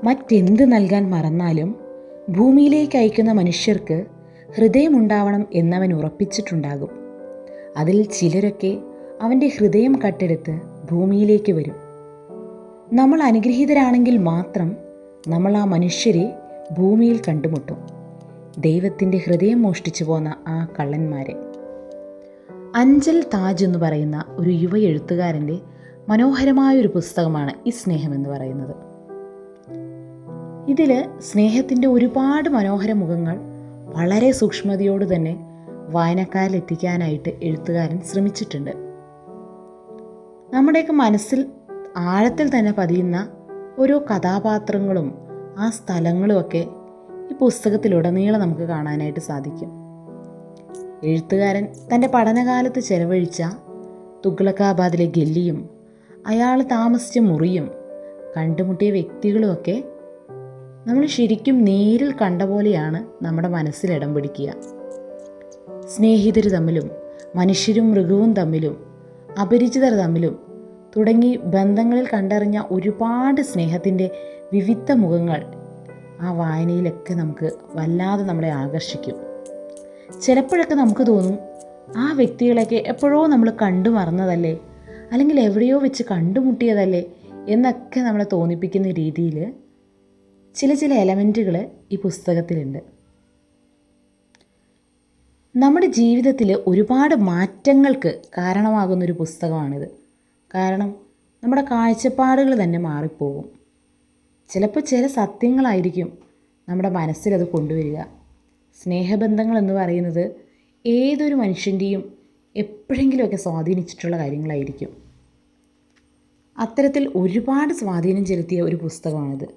മറ്റെന്ത് നൽകാൻ മറന്നാലും ഭൂമിയിലേക്ക് അയക്കുന്ന മനുഷ്യർക്ക് ഹൃദയമുണ്ടാവണം എന്നവൻ ഉറപ്പിച്ചിട്ടുണ്ടാകും. അതിൽ ചിലരൊക്കെ അവൻ്റെ ഹൃദയം കട്ടെടുത്ത് ഭൂമിയിലേക്ക് വരും. നമ്മൾ അനുഗ്രഹീതരാണെങ്കിൽ മാത്രം നമ്മൾ ആ മനുഷ്യരെ ഭൂമിയിൽ കണ്ടുമുട്ടും. ദൈവത്തിൻ്റെ ഹൃദയം മോഷ്ടിച്ചു പോന്ന ആ കള്ളന്മാരെ. അഞ്ചൽ താജ് എന്ന് പറയുന്ന ഒരു യുവ എഴുത്തുകാരൻ്റെ മനോഹരമായൊരു പുസ്തകമാണ് ഈ സ്നേഹം എന്ന് പറയുന്നത്. ഇതിൽ സ്നേഹത്തിൻ്റെ ഒരുപാട് മനോഹര മുഖങ്ങൾ വളരെ സൂക്ഷ്മതയോട് തന്നെ വായനക്കാരിൽ എത്തിക്കാനായിട്ട് എഴുത്തുകാരൻ ശ്രമിച്ചിട്ടുണ്ട്. നമ്മുടെയൊക്കെ മനസ്സിൽ ആഴത്തിൽ തന്നെ പതിയുന്ന ഓരോ കഥാപാത്രങ്ങളും ആ സ്ഥലങ്ങളുമൊക്കെ ഈ പുസ്തകത്തിലുടനീളം നമുക്ക് കാണാനായിട്ട് സാധിക്കും. എഴുത്തുകാരൻ തൻ്റെ പഠനകാലത്ത് ചെലവഴിച്ച തുഗ്ലക്കാബാദിലെ ഗല്ലിയും അയാൾ താമസിച്ച മുറിയും കണ്ടുമുട്ടിയ വ്യക്തികളുമൊക്കെ നമ്മൾ ശരിക്കും നേരിൽ കണ്ട പോലെയാണ് നമ്മുടെ മനസ്സിൽ ഇടം പിടിക്കുക. സ്നേഹിതർ തമ്മിലും മനുഷ്യരും മൃഗവും തമ്മിലും അപരിചിതർ തമ്മിലും തുടങ്ങി ബന്ധങ്ങളിൽ കണ്ടറിഞ്ഞ ഒരുപാട് സ്നേഹത്തിൻ്റെ വിവിധ മുഖങ്ങൾ ആ വായനയിലൊക്കെ നമുക്ക് വല്ലാതെ നമ്മളെ ആകർഷിക്കും. ചിലപ്പോഴൊക്കെ നമുക്ക് തോന്നും, ആ വ്യക്തികളെയൊക്കെ എപ്പോഴോ നമ്മൾ കണ്ടു മറന്നതല്ലേ, അല്ലെങ്കിൽ എവിടെയോ വെച്ച് കണ്ടുമുട്ടിയതല്ലേ എന്നൊക്കെ നമ്മളെ തോന്നിപ്പിക്കുന്ന രീതിയിൽ ചില എലമെൻറ്റുകൾ ഈ പുസ്തകത്തിലുണ്ട്. നമ്മുടെ ജീവിതത്തിൽ ഒരുപാട് മാറ്റങ്ങൾക്ക് കാരണമാകുന്നൊരു പുസ്തകമാണിത്. കാരണം നമ്മുടെ കാഴ്ചപ്പാടുകൾ തന്നെ മാറിപ്പോകും. ചിലപ്പോൾ ചില സത്യങ്ങളായിരിക്കും നമ്മുടെ മനസ്സിലത് കൊണ്ടുവരിക. സ്നേഹബന്ധങ്ങൾ എന്ന് പറയുന്നത് ഏതൊരു മനുഷ്യൻ്റെയും എപ്പോഴെങ്കിലുമൊക്കെ സ്വാധീനിച്ചിട്ടുള്ള കാര്യങ്ങളായിരിക്കും. അത്തരത്തിൽ ഒരുപാട് സ്വാധീനം ചെലുത്തിയ ഒരു പുസ്തകമാണിത്.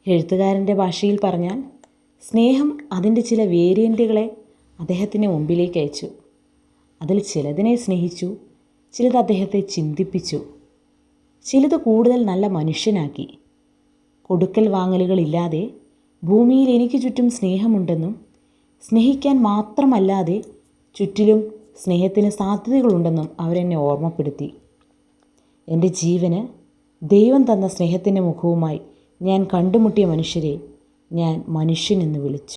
എഴുത്തുകാരൻ്റെ ഭാഷയിൽ പറഞ്ഞാൽ, സ്നേഹം അതിൻ്റെ ചില വേരിയൻറ്റുകളെ അദ്ദേഹത്തിൻ്റെ മുമ്പിലേക്ക് അയച്ചു. അതിൽ ചിലതിനെ സ്നേഹിച്ചു, ചിലത് അദ്ദേഹത്തെ ചിന്തിപ്പിച്ചു, ചിലത് കൂടുതൽ നല്ല മനുഷ്യനാക്കി. കൊടുക്കൽ വാങ്ങലുകളില്ലാതെ ഭൂമിയിൽ എനിക്ക് ചുറ്റും സ്നേഹമുണ്ടെന്നും സ്നേഹിക്കാൻ മാത്രമല്ലാതെ ചുറ്റിലും സ്നേഹത്തിന് സാധ്യതകളുണ്ടെന്നും അവരെന്നെ ഓർമ്മപ്പെടുത്തി. എൻ്റെ ജീവന് ദൈവം തന്ന സ്നേഹത്തിൻ്റെ മുഖവുമായി ഞാൻ കണ്ടുമുട്ടിയ മനുഷ്യരെ ഞാൻ മനുഷ്യനെന്ന് വിളിച്ചു.